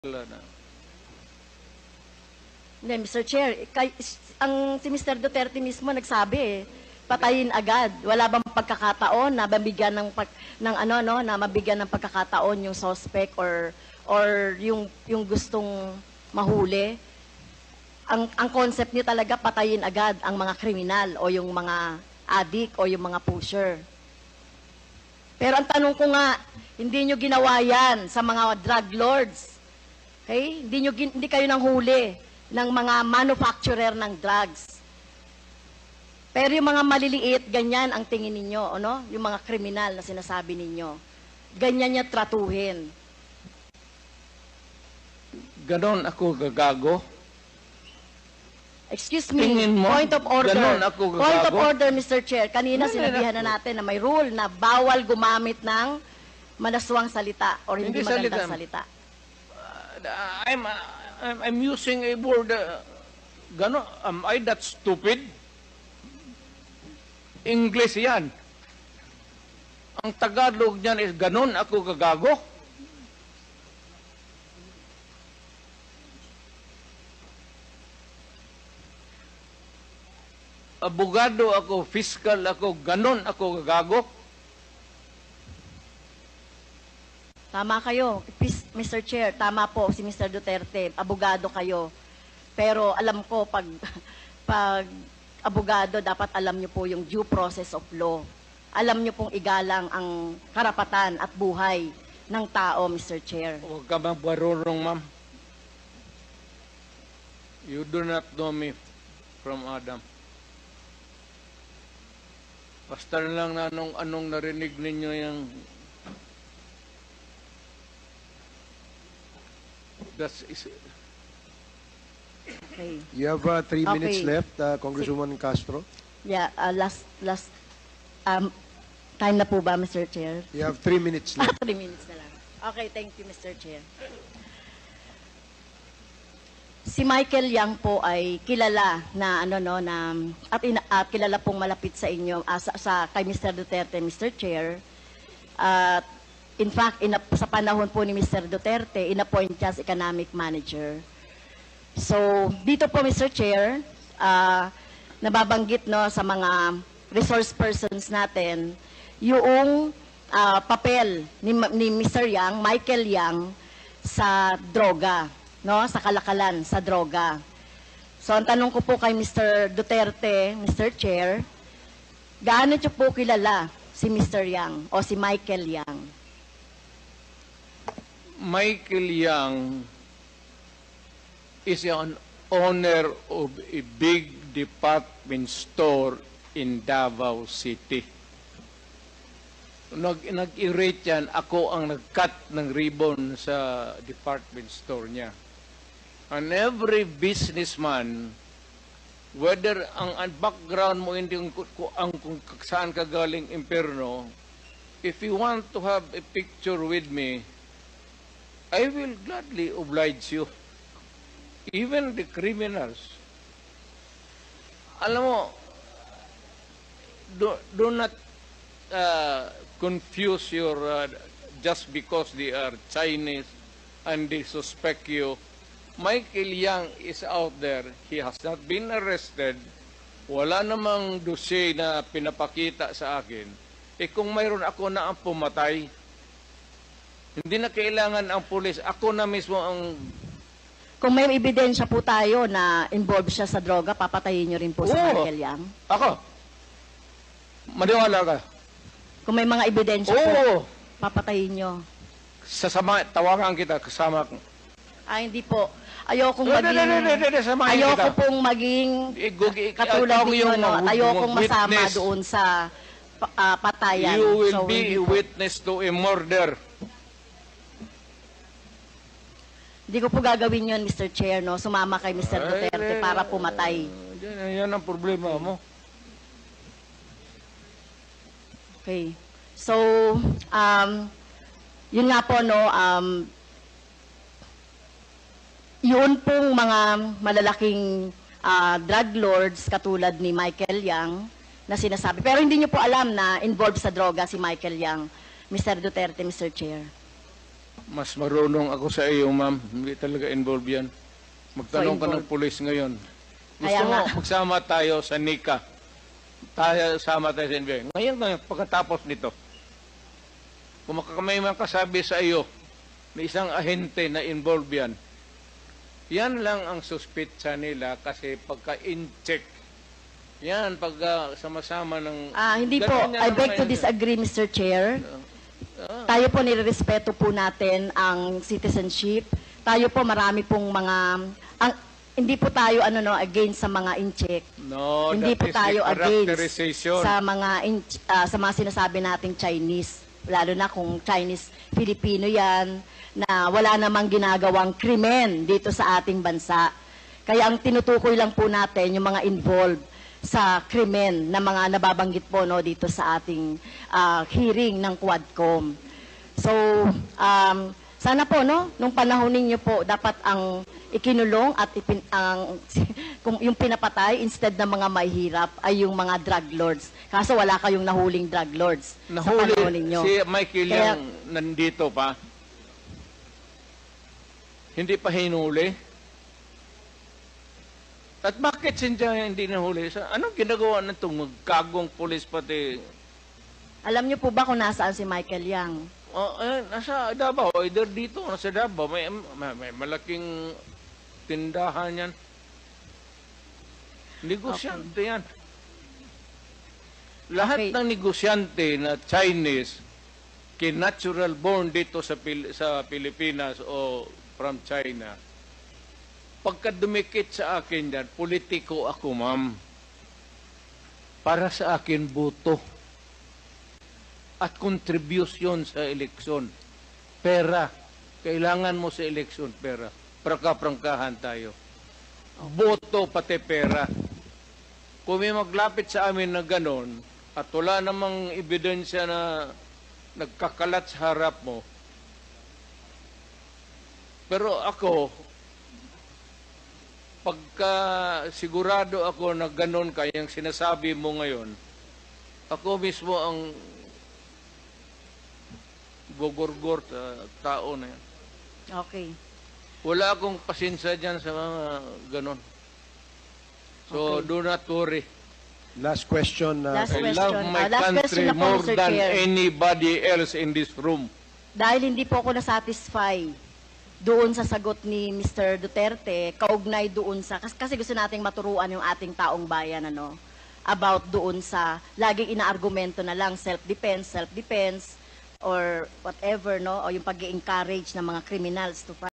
Wala na. Hindi, Mr. Chair, si Mr. Duterte mismo nagsabi patayin agad. Wala bang pagkakataon na mabigyan na mabigyan ng pagkakataon yung suspect or yung gustong mahuli. Ang concept niyo talaga patayin agad ang mga kriminal o yung mga addict o yung mga pusher. Pero ang tanong ko nga, hindi niyo ginawa yan sa mga drug lords. Okay? Hindi kayo nang huli ng mga manufacturer ng drugs. Pero yung mga maliliit, ganyan ang tingin ninyo, ano? Yung mga kriminal na sinasabi ninyo. Ganyan niya tratuhin. Ganon ako gagago? Excuse me, Tingin mo, point of order. ganon ako gagago? Point of order, Mr. Chair. Kanina sinabihan na natin na may rule na bawal gumamit ng manaswang salita or hindi magandang salita. I'm using a word, ganon, am I that stupid? English yan. Ang Tagalog niyan is ganon ako gagago? Abogado ako, fiscal ako, ganon ako gagago? Tama kayo, Mr. Chair, tama po si Mr. Duterte, abogado kayo. Pero alam ko, pag abogado, dapat alam niyo po yung due process of law. Alam niyo pong igalang ang karapatan at buhay ng tao, Mr. Chair. Huwag ka magbarurong, ma'am. You do not know me from Adam. Basta lang na anong narinig ninyo yung that's is Okay. You have 3 minutes left, Congresswoman Castro. Yeah, last time na po ba, Mr. Chair? You have 3 minutes left. 3 minutes na lang. Okay, thank you, Mr. Chair. Si Michael Yang po ay kilala na at kilala pong malapit sa inyo kay Mr. Duterte, Mr. Chair. At in fact, sa panahon po ni Mr. Duterte, inappoint siya as economic manager. So, dito po, Mr. Chair, nababanggit sa mga resource persons natin, yung papel ni Mr. Yang, Michael Yang, sa droga, sa kalakalan, sa droga. So, ang tanong ko po kay Mr. Duterte, Mr. Chair, gaano niyo po kilala si Mr. Yang o si Michael Yang? Michael Yang is an owner of a big department store in Davao City. Nag-irate yan, ako ang nag-cut ng ribbon sa department store niya. And every businessman, whether ang background mo hindi kung saan ka galing impyerno, if you want to have a picture with me, I will gladly oblige you. Even the criminals. Alam mo, do not confuse your, just because they are Chinese and they suspect you. Michael Yang is out there. He has not been arrested. Wala namang dossier na pinapakita sa akin. Kung mayroon ako na ang pumatay, hindi na kailangan ang pulis. Ako na mismo ang... Kung may ebidensya po tayo na involved siya sa droga, papatayin niyo rin po si Michael Yang? Ako? Maniwala ka? Kung may mga ebidensya po, papatayin niyo? Tawagan kita, kasama ko. Hindi po. Ayokong pong maging katulad ninyo, ayokong masama doon sa patayan. You will be a witness to a murder. Hindi ko po gagawin yun, Mr. Chair, sumama kay Mr. Duterte para pumatay. Yan ang problema mo. Okay. So, yun nga po, yun pong mga malalaking drug lords katulad ni Michael Yang na sinasabi. Pero hindi nyo po alam na involved sa droga si Michael Yang, Mr. Duterte, Mr. Chair. Mas marunong ako sa iyo, ma'am. Hindi talaga involved yan. Magtanong ka ng involved. pulis ngayon. Gusto Kaya mo, nga. magsama tayo sa NICA. Sama tayo sa NBI. Ngayon, pagkatapos nito, kung may makasabi sa iyo na isang ahente na involved yan, yan lang ang suspitsa nila kasi pagka-in-check, yan, pag sama-sama ng... Hindi po. Ganun yan I ang beg to ngayon. disagree, Mr. Chair. Tayo po nirerespeto po natin ang citizenship. Tayo po marami pong mga hindi po tayo against sa mga in-check. No, Hindi that po is tayo the against characterization. sa mga sinasabi nating Chinese, lalo na kung Chinese Filipino 'yan na wala namang ginagawang krimen dito sa ating bansa. Kaya ang tinutukoy lang po natin yung mga involved sa krimen na mga nababanggit po dito sa ating hearing ng Quadcom. So, sana po nung panahon ninyo po dapat ang ikinulong at kung yung pinapatay instead ng mga mahihirap ay yung mga drug lords. Kaso wala kayong nahuling drug lords sa panahon ninyo. Si Michael Kaya- yung nandito pa. Hindi pa hinuli. At bakit siya hindi nahuli? Anong ginagawa na itong magkagong pulis pati? Alam niyo po ba kung nasaan si Michael Yang? Nasa Davao, either dito, nasa Davao. May malaking tindahan yan. Negosyante yan. Lahat Okay. ng negosyante na Chinese, natural born dito sa Pilipinas o from China, pagka dumikit sa akin yan, politiko ako, ma'am. Para sa akin, boto. At contribution sa eleksyon. Pera. Kailangan mo sa eleksyon, pera. Prangkahan tayo. Boto pati pera. Kung may maglapit sa amin na ganon, at wala namang ebidensya na nagkakalat sa harap mo, pero ako, pagka sigurado ako na ganon kayang sinasabi mo ngayon, ako mismo ang gogorgor sa tao na yan. Okay. Wala akong pasensya dyan sa mga ganon. So, Okay. do not worry. Last question. Last I love question. my Last country question na po, more Mr. than Chair. anybody else in this room. Dahil hindi po ako nasatisfy doon sa sagot ni Mr. Duterte, kaugnay doon sa, kasi gusto nating maturuan yung ating taong bayan, about doon sa, laging inaargumento na lang, self-defense, or whatever, o yung pag-encourage ng mga criminals to fight.